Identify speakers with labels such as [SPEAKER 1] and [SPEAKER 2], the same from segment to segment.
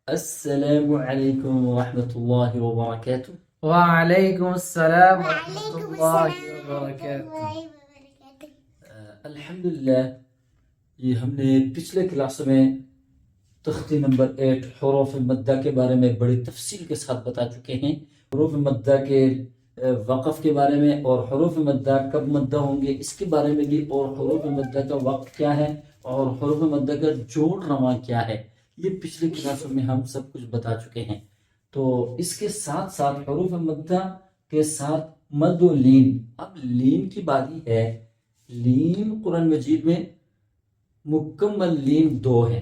[SPEAKER 1] السلام علیکم ورحمۃ اللہ وبرکاتہ.
[SPEAKER 2] وعلیکم السلام ورحمۃ
[SPEAKER 3] وعلیکم
[SPEAKER 2] اللہ
[SPEAKER 3] السلام ورحمۃ
[SPEAKER 2] وبرکاتہ.
[SPEAKER 3] اللہ وبرکاتہ.
[SPEAKER 1] الحمدللہ یہ ہم نے پچھلے کلاس میں تختی نمبر 8 حروف مدہ کے بارے میں بڑی تفصیل کے ساتھ بتا چکے ہیں. حروف مدہ کے وقف کے بارے میں اور حروف مدہ کب مدہ ہوں گے اس کے بارے میں بھی، اور حروف مدہ کا وقت کیا ہے اور حروف مدہ کا جوڑ رواں کیا ہے، یہ پچھلے کلاسوں میں ہم سب کچھ بتا چکے ہیں. تو اس کے ساتھ ساتھ حروف مدہ کے ساتھ مد و لین. اب لین کی باری ہے. لین قرآن مجید میں مکمل لین دو ہیں،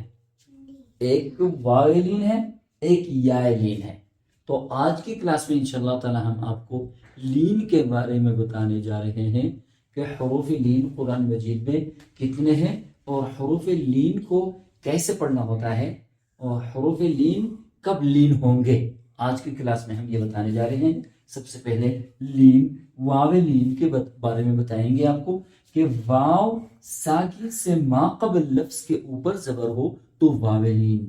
[SPEAKER 1] ایک واو لین ہے، ایک یا لین ہے. تو آج کی کلاس میں انشاءاللہ تعالی ہم آپ کو لین کے بارے میں بتانے جا رہے ہیں کہ حروف لین قرآن مجید میں کتنے ہیں اور حروف لین کو کیسے پڑھنا ہوتا ہے اور حروف لین کب لین ہوں گے. آج کی کلاس میں ہم یہ بتانے جا رہے ہیں. سب سے پہلے لین واو لین کے بارے میں بتائیں گے آپ کو کہ واو ساکن سے ما قبل لفظ کے اوپر زبر ہو تو واو لین.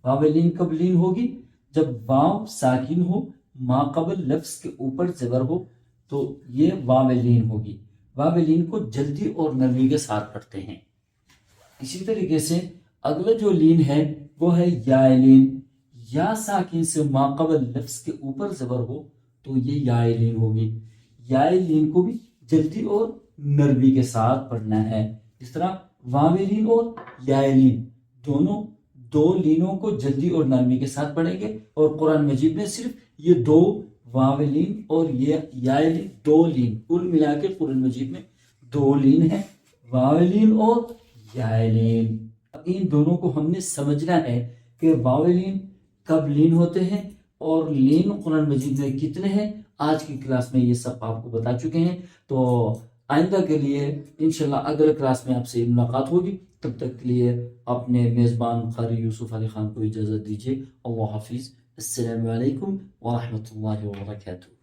[SPEAKER 1] واو لین کب لین ہوگی؟ جب واو ساکن ہو، ما قبل لفظ کے اوپر زبر ہو تو یہ واو لین ہوگی. واو لین کو جلدی اور نرمی کے ساتھ پڑھتے ہیں. اسی طریقے سے اگلا جو لین ہے وہ ہے یا لین. یا ساکن سے ما قبل لفظ کے اوپر زبر ہو تو یہ یا لین ہوگی. یا لین کو بھی جلدی اور نرمی کے ساتھ پڑھنا ہے. اس طرح واو لین اور یا لین دونوں دو لینوں کو جلدی اور نرمی کے ساتھ پڑھیں گے، اور قرآن مجید میں صرف یہ دو واو لین اور یہ یا لین، دو لین کل ملا کے قرآن مجید میں دو لین ہیں، واو لین اور یا لین. اب ان دونوں کو ہم نے سمجھنا ہے کہ واو لین کب لین ہوتے ہیں اور لین قرآن مجید میں کتنے ہیں. آج کی کلاس میں یہ سب آپ کو بتا چکے ہیں. تو آئندہ کے لیے انشاءاللہ اگلے کلاس میں آپ سے ملاقات ہوگی. تب تک کے لیے اپنے میزبان قاری یوسف علی خان کو اجازت دیجیے. اللہ حافظ. السلام علیکم ورحمۃ اللہ وبرکاتہ.